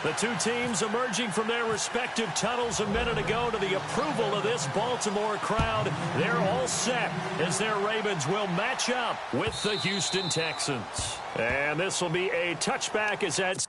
The two teams emerging from their respective tunnels a minute ago to the approval of this Baltimore crowd. They're all set as their Ravens will match up with the Houston Texans. And this will be a touchback as that's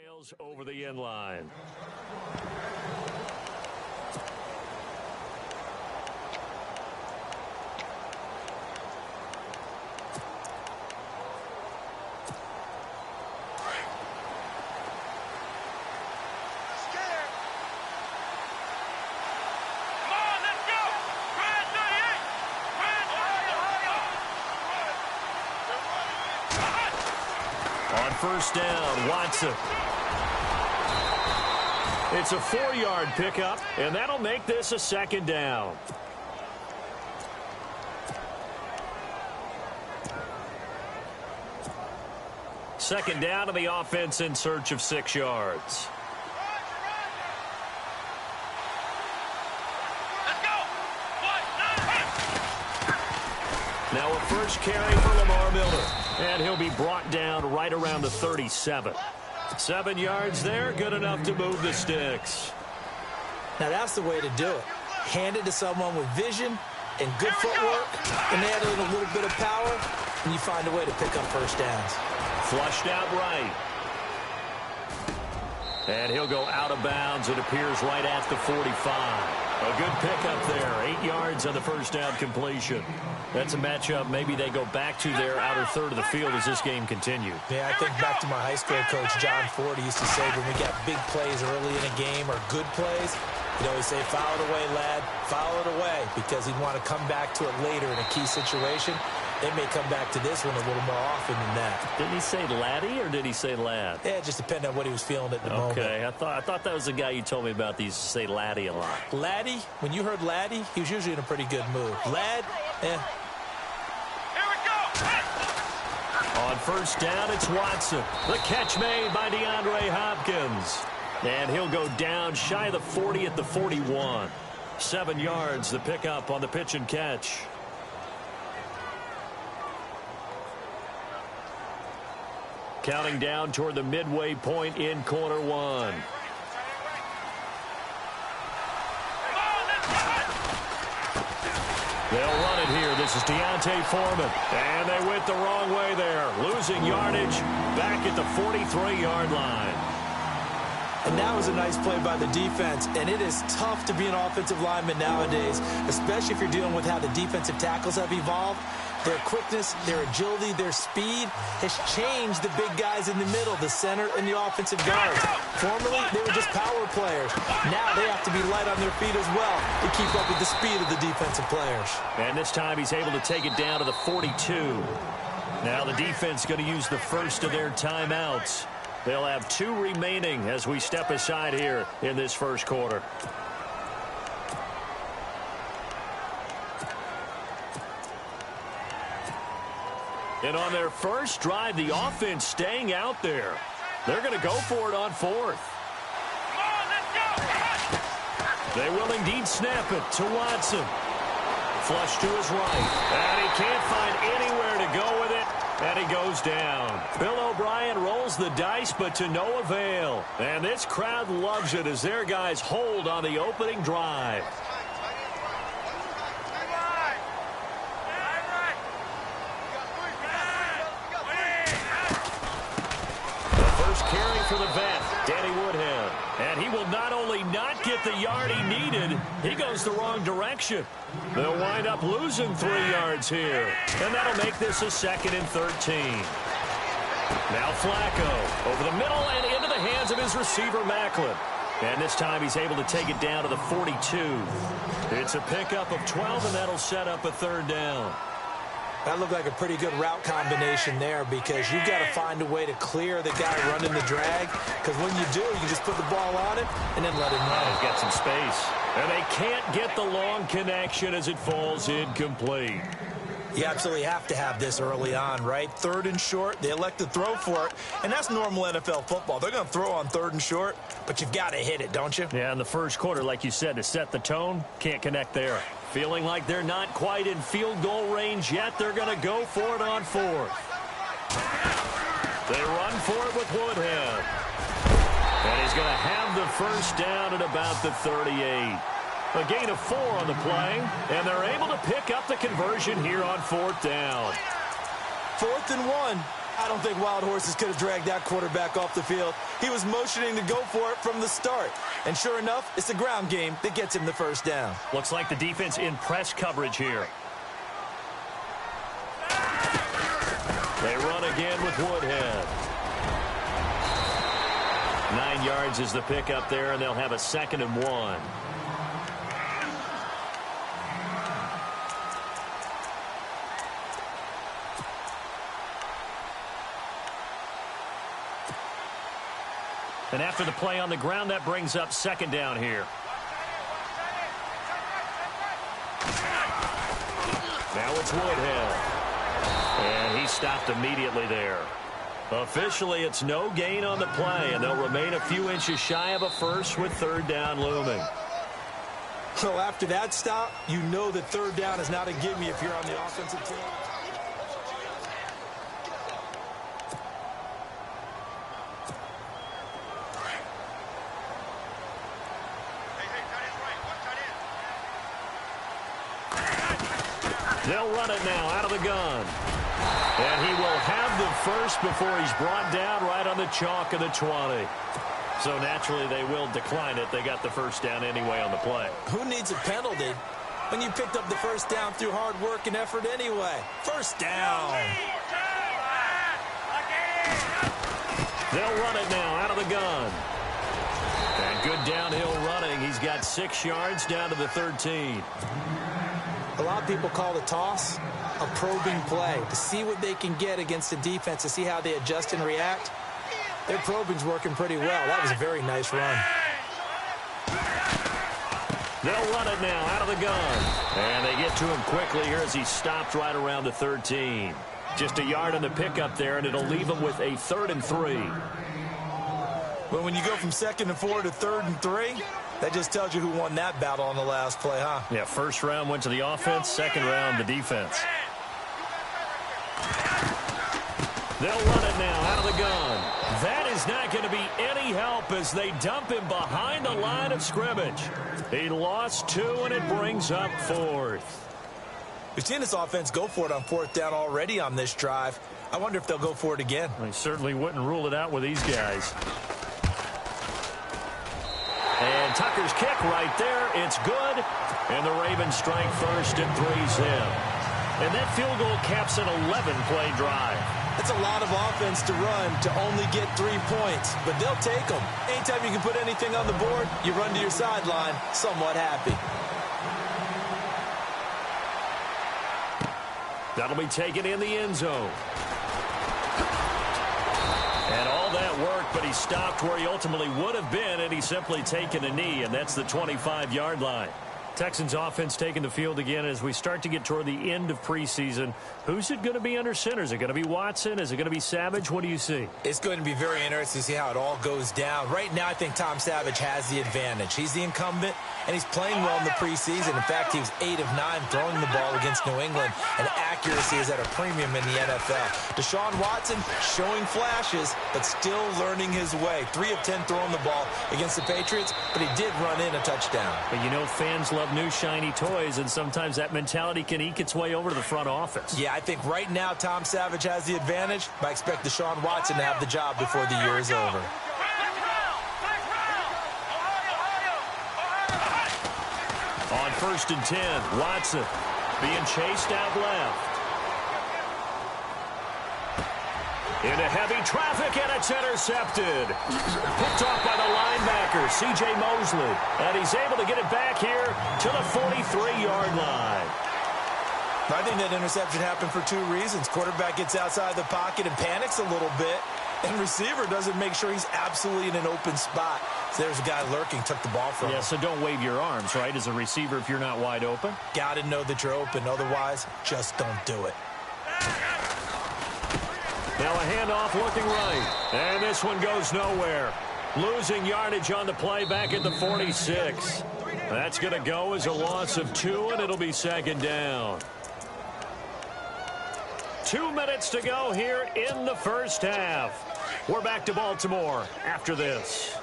sails over the end line. On first down, Watson. It's a 4-yard pickup, and that'll make this a second down. Second down to the offense in search of 6 yards. Now a first carry for Lamar Miller. And he'll be brought down right around the 37. 7 yards there, good enough to move the sticks. Now that's the way to do it. Hand it to someone with vision and good footwork, and add in a little bit of power, and you find a way to pick up first downs. Flushed out right. And he'll go out of bounds, it appears, right at the 45. A good pickup there, 8 yards on the first down completion. That's a matchup maybe they go back to their outer third of the field as this game continues. Yeah, I think back to my high school coach, John Ford. He used to say when we got big plays early in a game or good plays, he'd always say, foul it away, lad, foul it away, because he'd want to come back to it later in a key situation. They may come back to this one a little more often than that. Didn't he say laddie or did he say lad? Yeah, it just depended on what he was feeling at the moment. Okay, I thought that was the guy you told me about. These say laddie a lot. Laddie, when you heard laddie, he was usually in a pretty good mood. Lad, Here we go. On first down, it's Watson. The catch made by DeAndre Hopkins. And he'll go down shy of the 40 at the 41. 7 yards, the pickup on the pitch and catch. Counting down toward the midway point in quarter one. They'll run it here. This is Deontay Foreman. And they went the wrong way there. Losing yardage back at the 43-yard line. And that was a nice play by the defense. And it is tough to be an offensive lineman nowadays, especially if you're dealing with how the defensive tackles have evolved. Their quickness, their agility, their speed has changed the big guys in the middle, the center, and the offensive guards. Formerly, they were just power players. Now they have to be light on their feet as well to keep up with the speed of the defensive players. And this time he's able to take it down to the 42. Now the defense going to use the first of their timeouts. They'll have 2 remaining as we step aside here in this first quarter. And on their first drive, the offense staying out there. They're going to go for it on 4th. They will indeed snap it to Watson. Flush to his right. And he can't find anywhere to go with it. And he goes down. Bill O'Brien rolls the dice, but to no avail. And this crowd loves it as their guys hold on the opening drive. Carry for the vet, Danny Woodhead. And he will not only not get the yard he needed, he goes the wrong direction. They'll wind up losing 3 yards here. And that'll make this a 2nd and 13. Now Flacco over the middle and into the hands of his receiver, Macklin. And this time he's able to take it down to the 42. It's a pickup of 12, and that'll set up a 3rd down. That looked like a pretty good route combination there because you've got to find a way to clear the guy running the drag, because when you do, you just put the ball on him and then let him run. He's got some space. And they can't get the long connection as it falls incomplete. You absolutely have to have this early on, right? 3rd and short, they elect to throw for it, and that's normal NFL football. They're going to throw on 3rd and short, but you've got to hit it, don't you? Yeah, in the first quarter, like you said, to set the tone, can't connect there. Feeling like they're not quite in field goal range yet, they're going to go for it on 4th. They run for it with Woodhead. And he's going to have the first down at about the 38. A gain of 4 on the play, and they're able to pick up the conversion here on 4th down. 4th and 1. I don't think Wild Horses could have dragged that quarterback off the field. He was motioning to go for it from the start. And sure enough, it's the ground game that gets him the first down. Looks like the defense in press coverage here. They run again with Woodhead. 9 yards is the pickup there, and they'll have a 2nd and 1. And after the play on the ground, that brings up 2nd down here. Now it's Woodhead. And he stopped immediately there. Officially, it's no gain on the play, and they'll remain a few inches shy of a first with 3rd down looming. So after that stop, you know that 3rd down is not a gimme if you're on the offensive team. They'll run it now out of the gun. And he will have the first before he's brought down right on the chalk of the 20. So naturally they will decline it. They got the first down anyway on the play. Who needs a penalty when you picked up the first down through hard work and effort anyway? First down. They'll run it now out of the gun. And good downhill running. He's got 6 yards down to the 13. A lot of people call the toss a probing play to see what they can get against the defense, to see how they adjust and react. Their probing's working pretty well. That was a very nice run. They'll run it now out of the gun. And they get to him quickly here as he stopped right around the 13. Just a yard on the pickup there, and it'll leave him with a 3rd and 3. But when you go from 2nd and 4 to 3rd and 3, that just tells you who won that battle on the last play, huh? Yeah, first round went to the offense, 2nd round the defense. They'll run it now out of the gun. That is not going to be any help as they dump him behind the line of scrimmage. He lost 2, and it brings up 4th. We've seen this offense go for it on 4th down already on this drive. I wonder if they'll go for it again. They certainly wouldn't rule it out with these guys. And Tucker's kick right there. It's good. And the Ravens strike first and 3's him. And that field goal caps an 11-play drive. That's a lot of offense to run to only get 3 points, but they'll take them. Anytime you can put anything on the board, you run to your sideline somewhat happy. That'll be taken in the end zone. And all that work, but he stopped where he ultimately would have been, and he's simply taken a knee, and that's the 25-yard line. Texans offense taking the field again as we start to get toward the end of preseason. Who's it going to be under center? Is it going to be Watson? Is it going to be Savage? What do you see? It's going to be very interesting to see how it all goes down. Right now, I think Tom Savage has the advantage. He's the incumbent, and he's playing well in the preseason. In fact, he was 8 of 9 throwing the ball against New England, and accuracy is at a premium in the NFL. Deshaun Watson showing flashes, but still learning his way. 3 of 10 throwing the ball against the Patriots, but he did run in a touchdown. But you know, fans love new shiny toys, and sometimes that mentality can eke its way over to the front office. Yeah, I think right now Tom Savage has the advantage, but I expect Deshaun Watson to have the job before the year is over. On 1st and 10, Watson being chased out left. Into heavy traffic, and it's intercepted. Picked off by the linebacker, C.J. Mosley. And he's able to get it back here to the 43-yard line. I think that interception happened for two reasons. Quarterback gets outside the pocket and panics a little bit, and receiver doesn't make sure he's absolutely in an open spot. So there's a guy lurking, took the ball from him. Yeah, so don't wave your arms, right, as a receiver if you're not wide open. Got to know that you're open. Otherwise, just don't do it. Now a handoff looking right. And this one goes nowhere. Losing yardage on the play back at the 46. That's going to go as a loss of 2, and it'll be second down. 2 minutes to go here in the first half. We're back to Baltimore after this.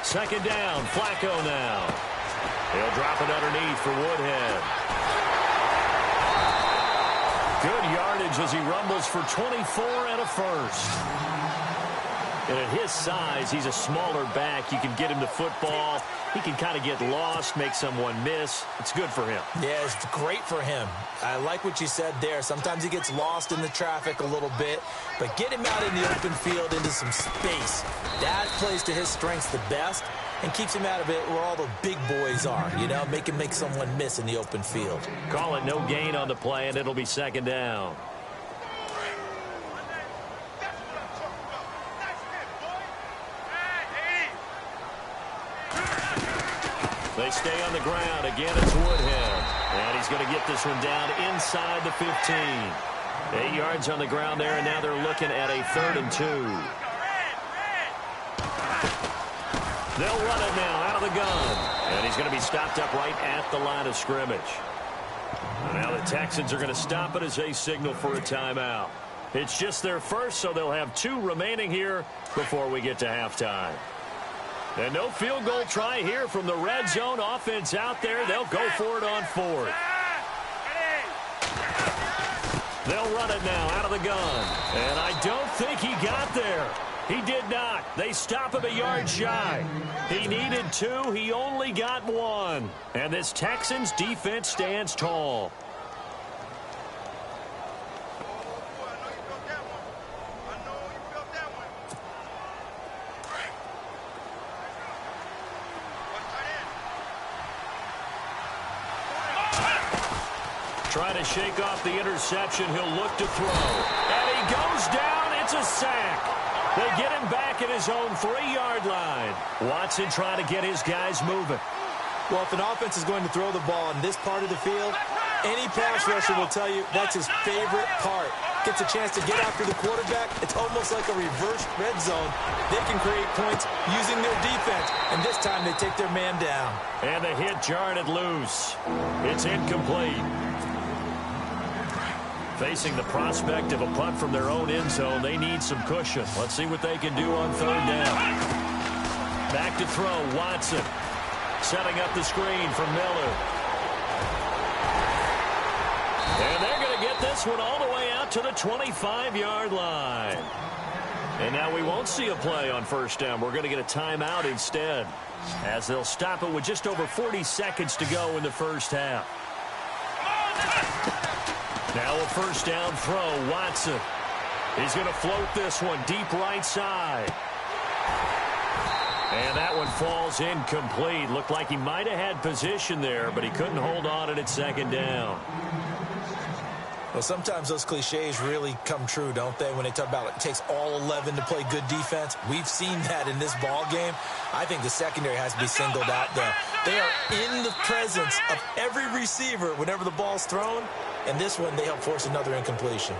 Second down, Flacco now. He'll drop it underneath for Woodhead. Good yardage as he rumbles for 24 and a first. And at his size, he's a smaller back. You can get him the football. He can kind of get lost, make someone miss. It's good for him. Yeah, it's great for him. I like what you said there. Sometimes he gets lost in the traffic a little bit, but get him out in the open field into some space. That plays to his strengths the best and keeps him out of it where all the big boys are, you know, make him make someone miss in the open field. Call it no gain on the play, and it'll be second down. They stay on the ground. Again, it's Woodhead. And he's going to get this one down inside the 15. 8 yards on the ground there, and now they're looking at a 3rd and 2. They'll run it now out of the gun. And he's going to be stopped up right at the line of scrimmage. And now the Texans are going to stop it as they signal for a timeout. It's just their first, so they'll have 2 remaining here before we get to halftime. And no field goal try here from the red zone offense out there. They'll go for it on 4th. They'll run it now out of the gun. And I don't think he got there. He did not. They stop him a yard shy. He needed 2. He only got 1. And this Texans defense stands tall. Trying to shake off the interception. He'll look to throw. And he goes down. It's a sack. They get him back at his own 3-yard line. Watson trying to get his guys moving. Well, if an offense is going to throw the ball in this part of the field, any pass rusher will tell you that's his favorite part. Gets a chance to get after the quarterback. It's almost like a reverse red zone. They can create points using their defense, and this time they take their man down. And the hit jarred it loose. It's incomplete. Facing the prospect of a punt from their own end zone, they need some cushion. Let's see what they can do on 3rd down. Back to throw, Watson. Setting up the screen for Miller. And they're going to get this one all the way out to the 25-yard line. And now we won't see a play on 1st down. We're going to get a timeout instead, as they'll stop it with just over 40 seconds to go in the first half. Now a 1st down throw, Watson. He's going to float this one deep right side. And that one falls incomplete. Looked like he might have had position there, but he couldn't hold on, and it's 2nd down. Well, sometimes those cliches really come true, don't they? When they talk about it takes all 11 to play good defense. We've seen that in this ball game. I think the secondary has to be singled out, though. They are in the presence of every receiver whenever the ball's thrown. And this one, they help force another incompletion.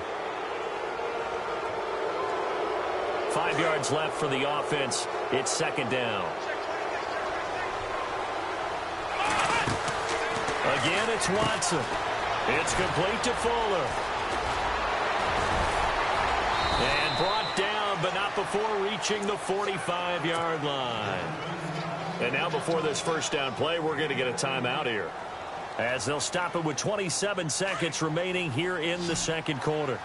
5 yards left for the offense. It's 2nd down. Again, it's Watson. It's complete to Fuller. And brought down, but not before reaching the 45-yard line. And now before this 1st down play, we're going to get a timeout here, as they'll stop it with 27 seconds remaining here in the 2nd quarter.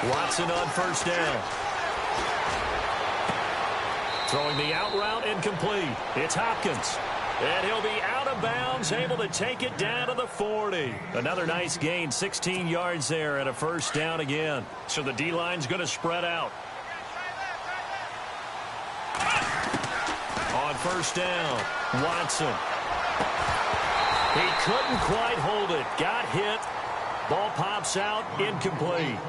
Watson on 1st down. Throwing the out route incomplete. It's Hopkins. And he'll be out of bounds, able to take it down to the 40. Another nice gain, 16 yards there and a first down again. So the D-line's going to spread out. On first down, Watson. He couldn't quite hold it. Got hit. Ball pops out, incomplete.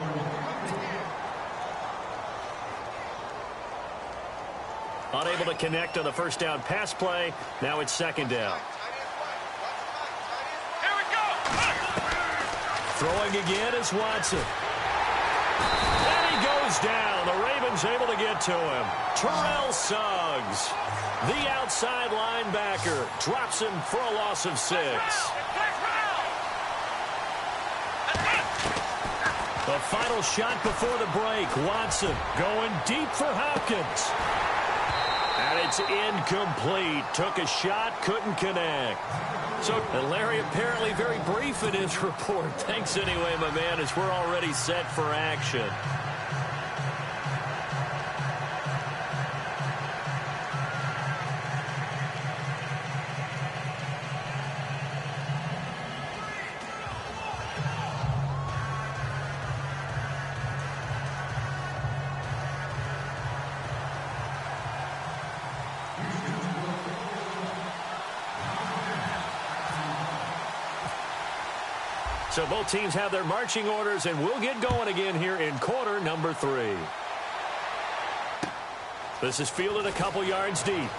Unable to connect on the first down pass play. Now it's second down. Here we go. Throwing again is Watson. And he goes down. The Ravens able to get to him. Terrell Suggs, the outside linebacker, drops him for a loss of 6. The final shot before the break. Watson going deep for Hopkins. And it's incomplete. Took a shot, couldn't connect. So, and Larry apparently very brief in his report. Thanks anyway, my man, as we're already set for action. So both teams have their marching orders, and we'll get going again here in quarter number 3. This is fielded a couple yards deep.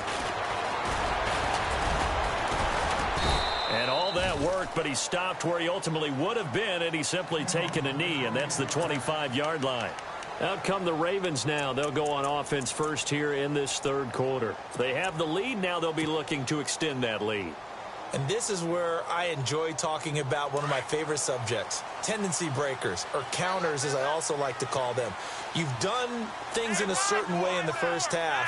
And all that work, but he stopped where he ultimately would have been, and he's simply taken a knee, and that's the 25-yard line. Out come the Ravens now. They'll go on offense first here in this third quarter. They have the lead. Now they'll be looking to extend that lead. And this is where I enjoy talking about one of my favorite subjects, tendency breakers, or counters as I also like to call them. You've done things in a certain way in the first half,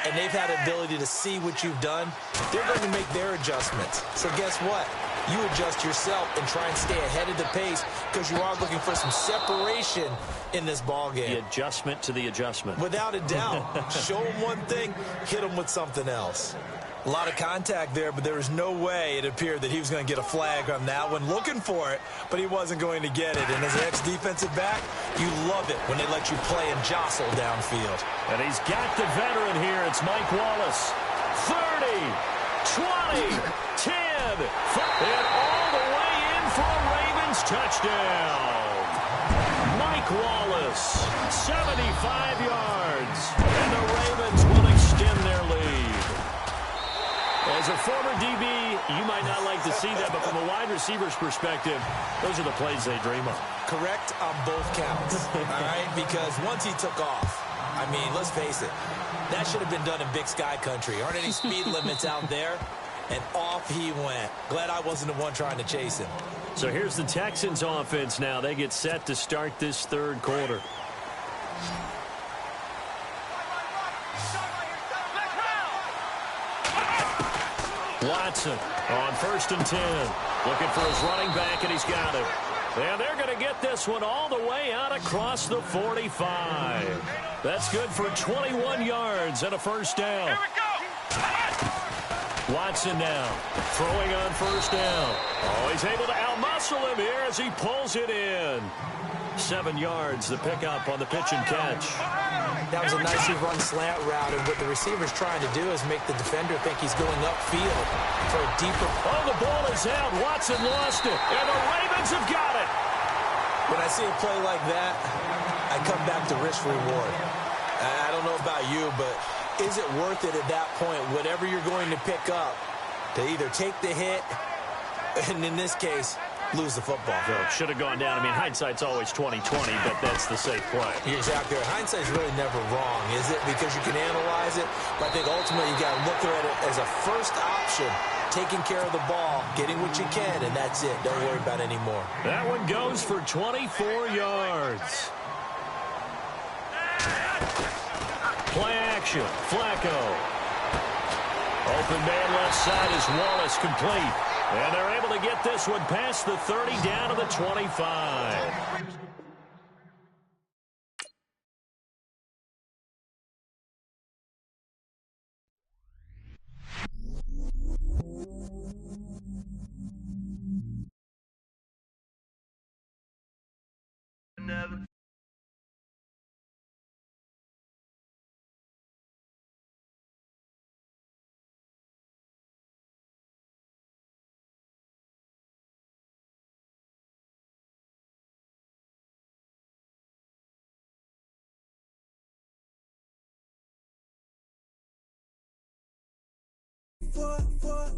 and they've had ability to see what you've done. They're going to make their adjustments. So guess what? You adjust yourself and try and stay ahead of the pace because you are looking for some separation in this ball game. The adjustment to the adjustment. Without a doubt. Show them one thing, hit them with something else. A lot of contact there, but there was no way it appeared that he was going to get a flag on that one. Looking for it, but he wasn't going to get it. And as an ex-defensive back, you love it when they let you play and jostle downfield. And he's got the veteran here. It's Mike Wallace. 30, 20, 10, 5, and all the way in for a Ravens touchdown. Mike Wallace, 75 yards. And the Ravens will extend their lead. As a former DB, you might not like to see that, but from a wide receiver's perspective, those are the plays they dream of. Correct on both counts, all right? Because once he took off, I mean, let's face it, that should have been done in Big Sky country. Aren't any speed limits out there? And off he went. Glad I wasn't the one trying to chase him. So here's the Texans offense now. They get set to start this third quarter. Watson on 1st and 10. Looking for his running back, and he's got it. And they're going to get this one all the way out across the 45. That's good for 21 yards and a first down. Here we go. Watson now throwing on 1st down. Oh, he's able to outmuscle him here as he pulls it in. 7 yards, the pickup on the pitch and catch. That was a nicely run slant route, and what the receiver's trying to do is make the defender think he's going upfield for a deeper. Oh, the ball is out. Watson lost it, and the Ravens have got it. When I see a play like that, I come back to risk reward. I don't know about you, but is it worth it at that point, whatever you're going to pick up, to either take the hit, and in this case, lose the football? So should have gone down. I mean, hindsight's always 20/20, but that's the safe play. You're exactly right. Hindsight's really never wrong, is it? Because you can analyze it, but I think ultimately you got to look at it as a first option, taking care of the ball, getting what you can, and that's it. Don't worry about any more. That one goes for 24 yards. Play action. Flacco. Open man left side is Wallace, complete. And they're able to get this one past the 30 down to the 25. for